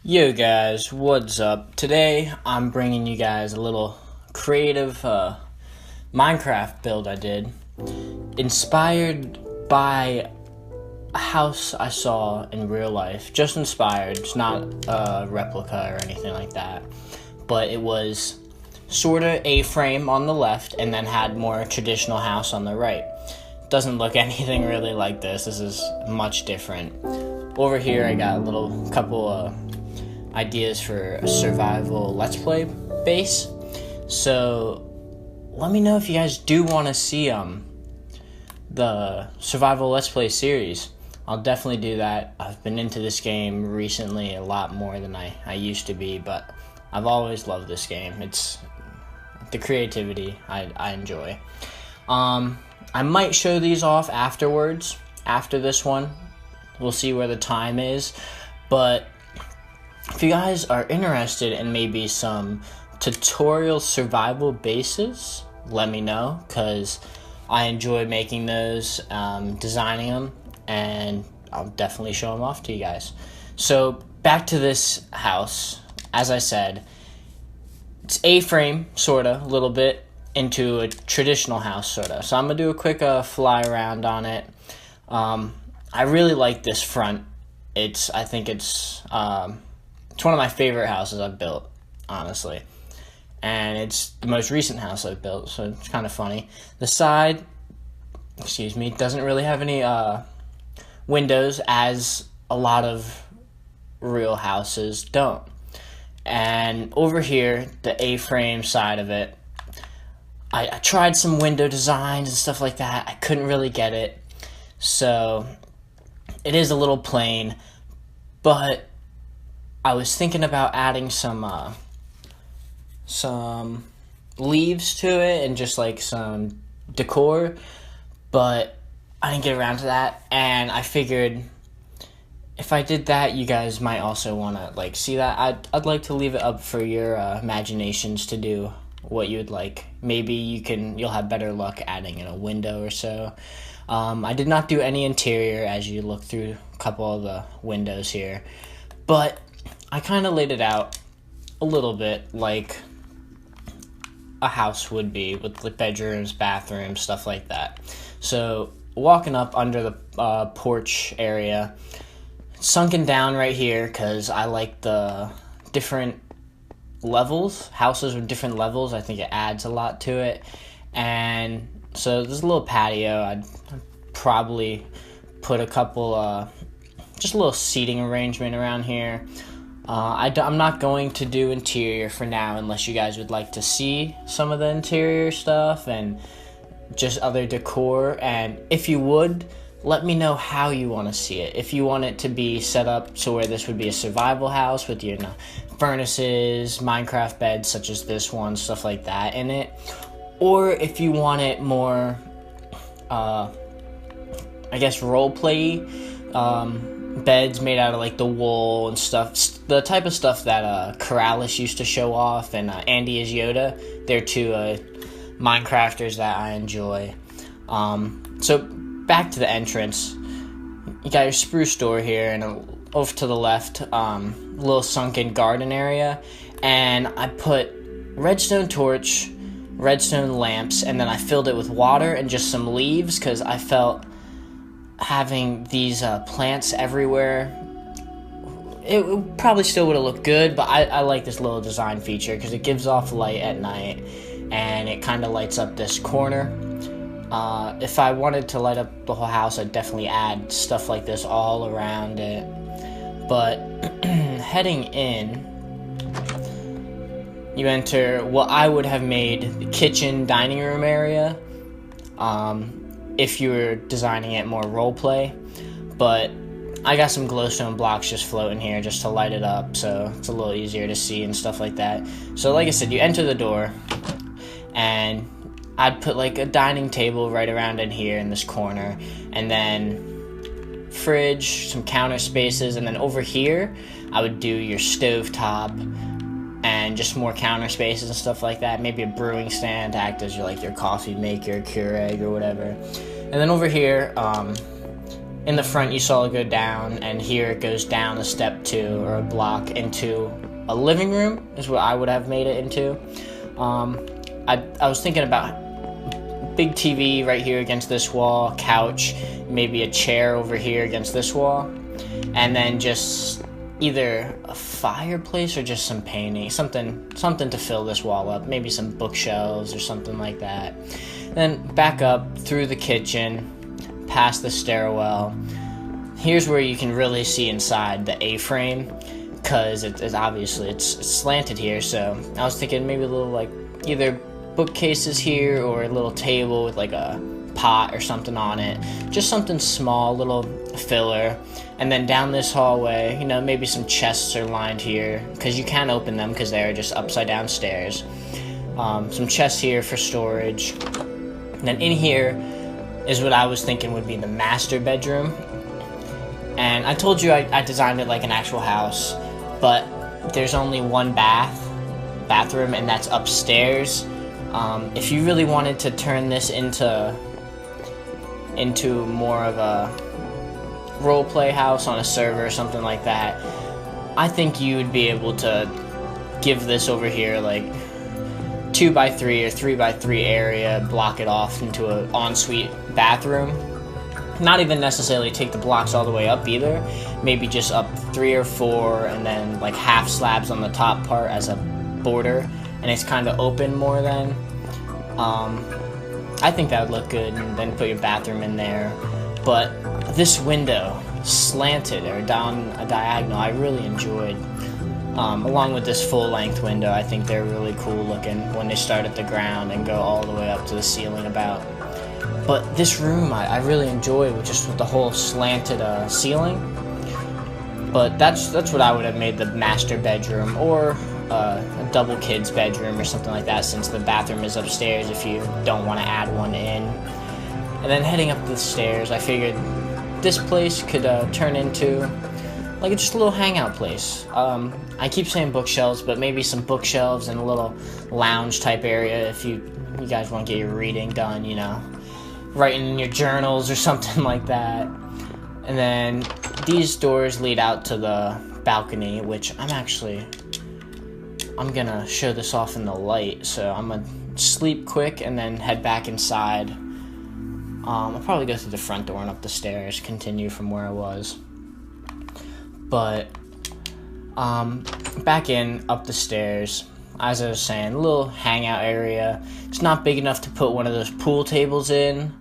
Yo guys, what's up? Today I'm bringing you guys a little creative Minecraft build I did, inspired by a house I saw in real life. Just inspired, it's not a replica or anything like that, but it was sorta A-frame on the left and then had more traditional house on the right. Doesn't look anything really like this. This is much different. Over here I got a little couple ideas for a survival let's play base. So let me know if you guys do want to see the survival let's play series. I'll definitely do that. I've been into this game recently a lot more than I used to be, but I've always loved this game. It's the creativity I enjoy. I might show these off afterwards, after this one. We'll see where the time is, but if you guys are interested in maybe some tutorial survival bases, let me know, because I enjoy making those, designing them, and I'll definitely show them off to you guys. So back to this house. As I said, it's A-frame, sorta, a little bit, into a traditional house, sorta. So I'm going to do a quick fly around on it. I really like this front. I think it's one of my favorite houses I've built, honestly. And it's the most recent house I've built, so it's kind of funny. The side, doesn't really have any windows, as a lot of real houses don't. And over here, the A-frame side of it, I tried some window designs and stuff like that. I couldn't really get it. So it is a little plain, but I was thinking about adding some leaves to it and just like some decor, but I didn't get around to that, and I figured if I did that, you guys might also want to like see that. I'd like to leave it up for your imaginations to do what you would like. Maybe you'll have better luck adding in a window or so. I did not do any interior, as you look through a couple of the windows here, but I kind of laid it out a little bit like a house would be, with the bedrooms, bathrooms, stuff like that. So walking up under the porch area, sunken down right here because I like the different levels, houses with different levels. I think it adds a lot to it. And so there's a little patio. I'd probably put a couple, just a little seating arrangement around here. I'm not going to do interior for now unless you guys would like to see some of the interior stuff and just other decor. And if you would, let me know how you want to see it. If you want it to be set up so where this would be a survival house with your furnaces, Minecraft beds such as this one, stuff like that in it. Or if you want it more, I guess, roleplay, beds made out of like the wool and stuff, the type of stuff that Keralis used to show off, and Andy is Yoda. They're two Minecrafters that I enjoy. So back to the entrance, you got your spruce door here, and over to the left, little sunken garden area, and I put redstone torch, redstone lamps, and then I filled it with water and just some leaves, because I felt having these plants everywhere, it probably still would have looked good, but I like this little design feature because it gives off light at night and it kind of lights up this corner. If I wanted to light up the whole house, I'd definitely add stuff like this all around it. But heading in, you enter what I would have made the kitchen dining room area, if you were designing it more roleplay, but I got some glowstone blocks just floating here just to light it up, so it's a little easier to see and stuff like that. So like I said, you enter the door, and I'd put like a dining table right around in here in this corner, and then fridge, some counter spaces, and then over here I would do your stove top and just more counter spaces and stuff like that. Maybe a brewing stand to act as your coffee maker, Keurig or whatever. And then over here, in the front you saw it go down, and here it goes down a step two or a block into a living room is what I would have made it into. I was thinking about big TV right here against this wall, couch, maybe a chair over here against this wall, and then just either a fireplace or just some painting, something to fill this wall up, maybe some bookshelves or something like that. Then back up through the kitchen, past the stairwell. Here's where you can really see inside the A-frame, because it's obviously it's slanted here, so I was thinking maybe a little like either bookcases here or a little table with like a pot or something on it, just something small, little filler. And then down this hallway, maybe some chests are lined here, because you can open them because they're just upside down stairs. Some chests here for storage. And then in here is what I was thinking would be the master bedroom. And I told you I designed it like an actual house, but there's only one bathroom, and that's upstairs. If you really wanted to turn this into more of a role play house on a server or something like that, I think you would be able to give this over here like 2x3 or 3x3 area, block it off into an ensuite bathroom. Not even necessarily take the blocks all the way up either, maybe just up 3 or 4 and then like half slabs on the top part as a border, and it's kind of open more then. I think that would look good, and then put your bathroom in there. But this window, slanted or down a diagonal, I really enjoyed. Along with this full-length window, I think they're really cool looking when they start at the ground and go all the way up to the ceiling about. But this room, I really enjoy just with the whole slanted ceiling. But that's what I would have made the master bedroom, or a double kids bedroom or something like that, since the bathroom is upstairs if you don't want to add one in. And then heading up the stairs, I figured this place could turn into like just a little hangout place. I keep saying bookshelves, but maybe some bookshelves and a little lounge type area if you guys want to get your reading done, writing in your journals or something like that. And then these doors lead out to the balcony, which I'm gonna show this off in the light, so I'm gonna sleep quick and then head back inside. I'll probably go through the front door and up the stairs, continue from where I was. But back up the stairs, as I was saying, a little hangout area. It's not big enough to put one of those pool tables in,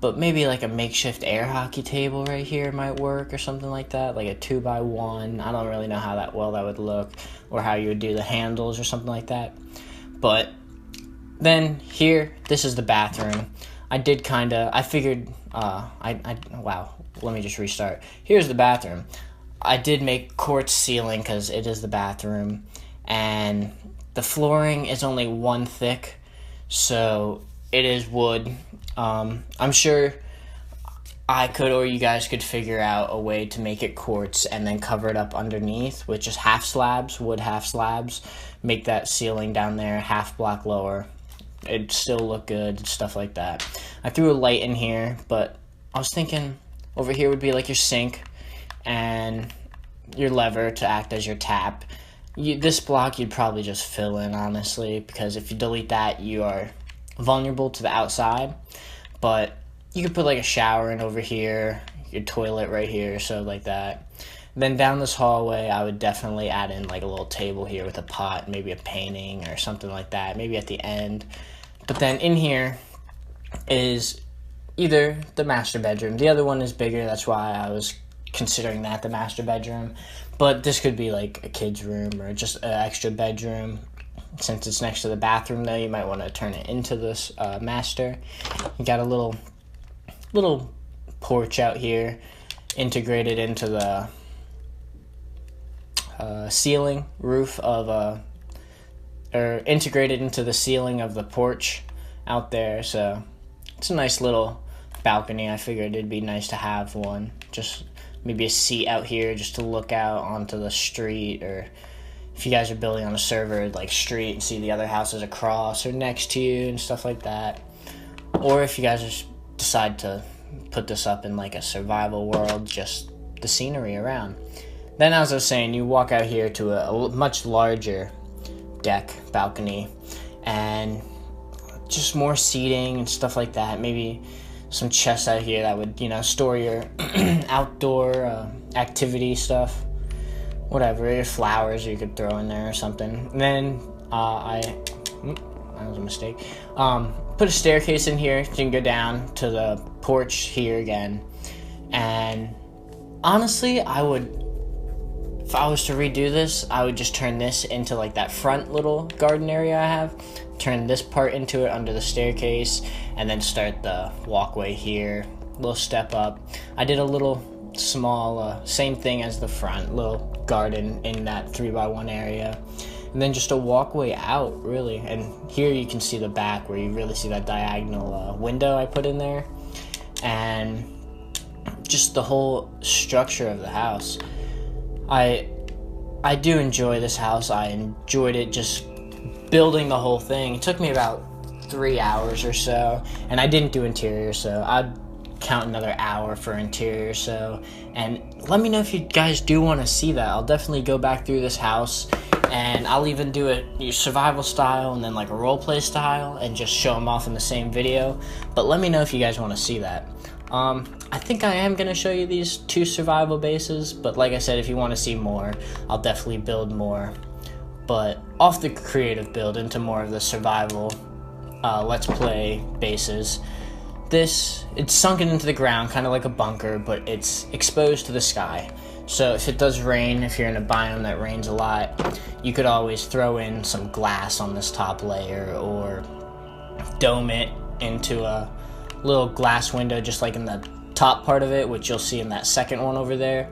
but maybe like a makeshift air hockey table right here might work or something like that, like a 2x1. I don't really know how that would look, or how you would do the handles or something like that. But then here, this is the bathroom. I figured, wow, let me just restart. Here's the bathroom. I did make quartz ceiling because it is the bathroom, and the flooring is only 1 thick, so it is wood. I'm sure I could, or you guys could figure out a way to make it quartz and then cover it up underneath with just half slabs, wood half slabs, make that ceiling down there half block lower. It'd still look good, stuff like that. I threw a light in here, but I was thinking over here would be like your sink and your lever to act as your tap. This block you'd probably just fill in, honestly, because if you delete that, you are vulnerable to the outside. But you could put like a shower in over here, your toilet right here, so like that. Then down this hallway, I would definitely add in like a little table here with a pot, maybe a painting or something like that, maybe at the end. But then in here is either the master bedroom. The other one is bigger, that's why I was considering that the master bedroom. But this could be like a kid's room or just an extra bedroom. Since it's next to the bathroom, though, you might want to turn it into this master. You got a little porch out here, integrated into the ceiling roof of or integrated into the ceiling of the porch out there. So it's a nice little balcony. I figured it'd be nice to have one, just maybe a seat out here just to look out onto the street, or if you guys are building on a server, like street, and see the other houses across or next to you and stuff like that. Or if you guys just decide to put this up in like a survival world, just the scenery around. Then, as I was saying, you walk out here to a much larger deck, balcony, and just more seating and stuff like that. Maybe some chests out here that would, store your outdoor activity stuff. Whatever, your flowers you could throw in there or something. And then that was a mistake. Put a staircase in here. You can go down to the porch here again. And honestly, if I was to redo this, I would just turn this into like that front little garden area I have. Turn this part into it under the staircase, and then start the walkway here. Little step up. I did a little small, same thing as the front, little garden in that 3x1 area. And then just a walkway out, really. And here you can see the back where you really see that diagonal window I put in there. And just the whole structure of the house. I do enjoy this house. I enjoyed it just building the whole thing. It took me about 3 hours or so. And I didn't do interior, so I'd count another hour for interior. So, and let me know if you guys do want to see that. I'll definitely go back through this house, and I'll even do it survival style and then like a roleplay style and just show them off in the same video. But let me know if you guys want to see that. I think I am going to show you these 2 survival bases, but like I said, if you want to see more, I'll definitely build more. But off the creative build into more of the survival let's play bases. It's sunken into the ground, kind of like a bunker, but it's exposed to the sky. So if it does rain, if you're in a biome that rains a lot, you could always throw in some glass on this top layer or dome it into a little glass window just like in the top part of it, which you'll see in that second one over there.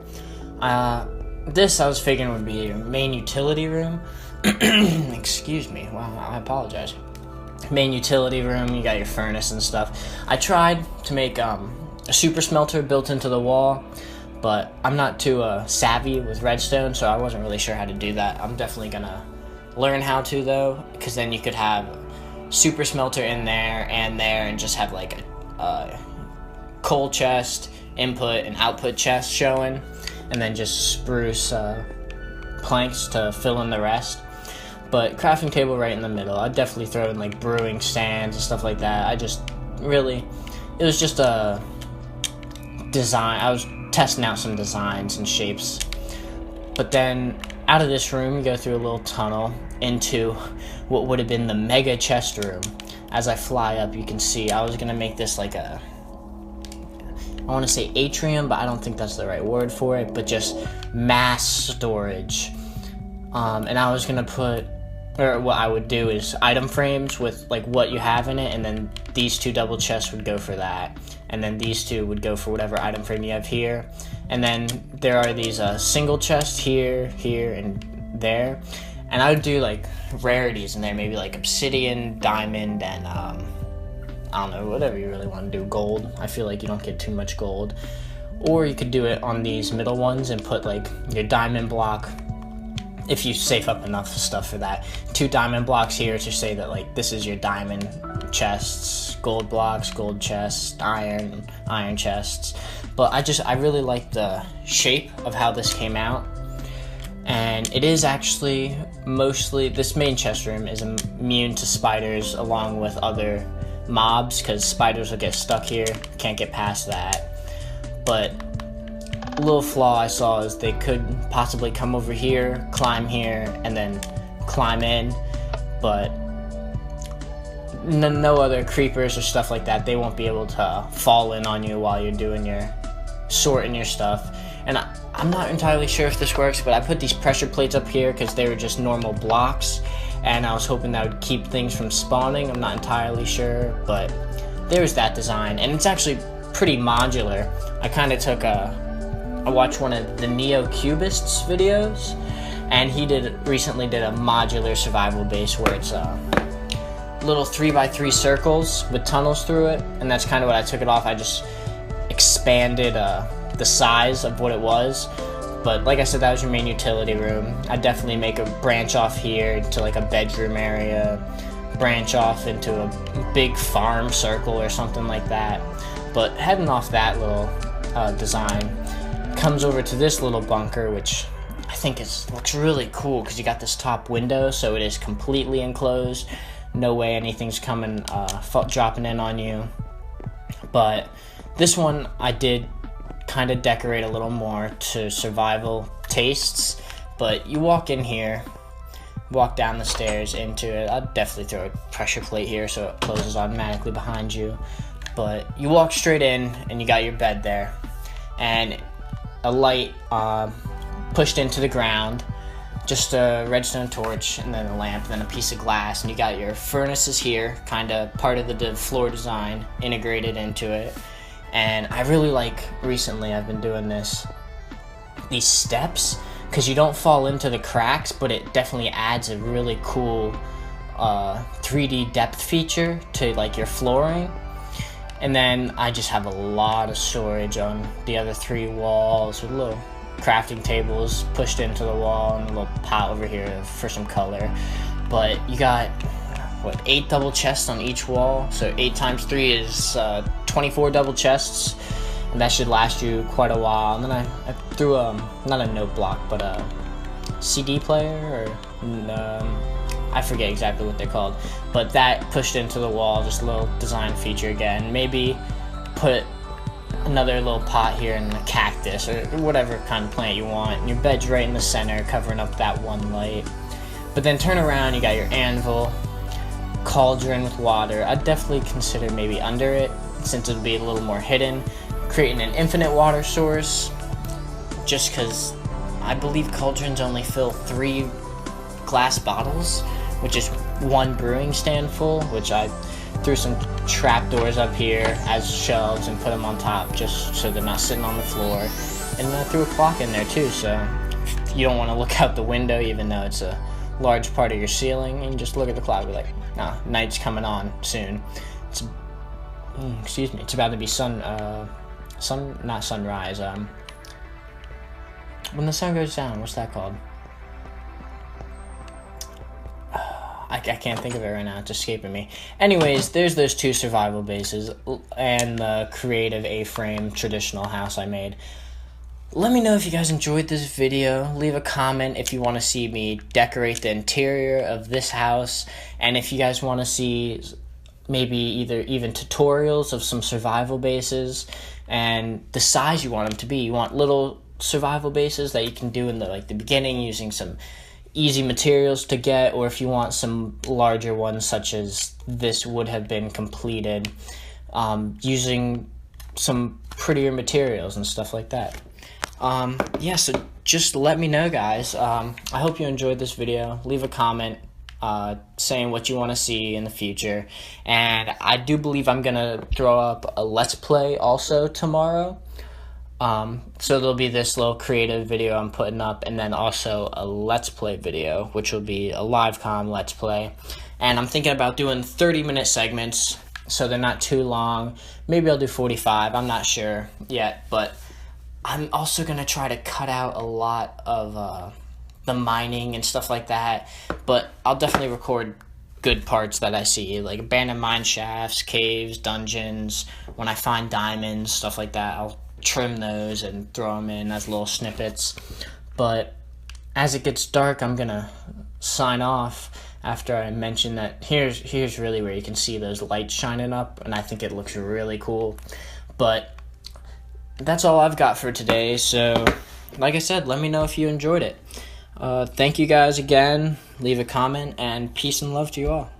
This I was figuring would be your main utility room. Excuse me, wow, I apologize. Main utility room, you got your furnace and stuff. I tried to make a super smelter built into the wall, but I'm not too savvy with redstone, so I wasn't really sure how to do that. I'm definitely gonna learn how to though, because then you could have super smelter in there and just have like a coal chest, input and output chest showing, and then just spruce planks to fill in the rest. But crafting table right in the middle. I'd definitely throw in like brewing stands and stuff like that. It was just a design. I was testing out some designs and shapes. But then out of this room, you go through a little tunnel into what would have been the mega chest room. As I fly up, you can see I was gonna make this like I want to say atrium, but I don't think that's the right word for it, but just mass storage. And I was gonna what I would do is item frames with like what you have in it, and then these 2 double chests would go for that, and then these 2 would go for whatever item frame you have here. And then there are these single chests here, and there, and I would do like rarities in there, maybe like obsidian, diamond, and I don't know, whatever you really want to do. Gold, I feel like you don't get too much gold. Or you could do it on these middle ones and put like your diamond block, if you save up enough stuff for that. 2 diamond blocks here to say that like this is your diamond chests, gold blocks, gold chests, iron chests. But I really like the shape of how this came out. And it is actually mostly, this main chest room is immune to spiders along with other mobs, because spiders will get stuck here, can't get past that. But a little flaw I saw is they could possibly come over here, climb here, and then climb in, but no other creepers or stuff like that. They won't be able to fall in on you while you're doing your sorting your stuff. And I'm not entirely sure if this works, but I put these pressure plates up here because they were just normal blocks, and I was hoping that would keep things from spawning. I'm not entirely sure, but there's that design, and it's actually pretty modular. I kind of took I watched one of the Neo Cubists videos, and he recently did a modular survival base where it's little 3x3 circles with tunnels through it, and that's kind of what I took it off. I just expanded the size of what it was. But like I said, that was your main utility room. I'd definitely make a branch off here to like a bedroom area, branch off into a big farm circle or something like that. But heading off that little design, comes over to this little bunker, which I think looks really cool because you got this top window, so it is completely enclosed. No way anything's coming, dropping in on you. But this one I did kind of decorate a little more to survival tastes. But you walk in here, walk down the stairs into it. I'd definitely throw a pressure plate here so it closes automatically behind you. But you walk straight in and you got your bed there. And a light pushed into the ground, just a redstone torch, and then a lamp, and then a piece of glass, and you got your furnaces here, kind of part of the floor design integrated into it. And I really like, recently I've been doing these steps, because you don't fall into the cracks, but it definitely adds a really cool 3D depth feature to like your flooring. And then I just have a lot of storage on the other 3 walls with little crafting tables pushed into the wall and a little pot over here for some color. But you got, 8 double chests on each wall, so 8 times 3 is 24 double chests, and that should last you quite a while. And then I threw not a note block, but a CD player, or I forget exactly what they're called, but that pushed into the wall, just a little design feature again. Maybe put another little pot here and a cactus or whatever kind of plant you want, and your bed's right in the center, covering up that one light. But then turn around, you got your anvil, cauldron with water. I'd definitely consider maybe under it, since it'll be a little more hidden, creating an infinite water source, just because I believe cauldrons only fill 3 glass bottles, which is 1 brewing stand full, which I threw some trapdoors up here as shelves and put them on top just so they're not sitting on the floor. And I threw a clock in there too, so you don't want to look out the window even though it's a large part of your ceiling, and just look at the clock and be like, nah, night's coming on soon. It's it's about to be not sunrise, when the sun goes down, what's that called? I can't think of it right now, it's escaping me. Anyways, there's those 2 survival bases and the creative A-frame traditional house I made. Let me know if you guys enjoyed this video. Leave a comment if you want to see me decorate the interior of this house, and if you guys want to see maybe even tutorials of some survival bases and the size you want them to be. You want little survival bases that you can do in the beginning using some easy materials to get, or if you want some larger ones such as this would have been completed using some prettier materials and stuff like that. Yeah, so just let me know, guys. I hope you enjoyed this video. Leave a comment saying what you want to see in the future, and I do believe I'm gonna throw up a let's play also tomorrow. So there'll be this little creative video I'm putting up, and then also a let's play video, which will be a live com let's play. And I'm thinking about doing 30-minute segments, so they're not too long. Maybe I'll do 45, I'm not sure yet, but I'm also gonna try to cut out a lot of the mining and stuff like that, but I'll definitely record good parts that I see, like abandoned mine shafts, caves, dungeons, when I find diamonds, stuff like that. I'll trim those and throw them in as little snippets. But as it gets dark, I'm gonna sign off after I mention that here's really where you can see those lights shining up, and I think it looks really cool. But that's all I've got for today, so like I said, let me know if you enjoyed it. Thank you guys again, leave a comment, and peace and love to you all.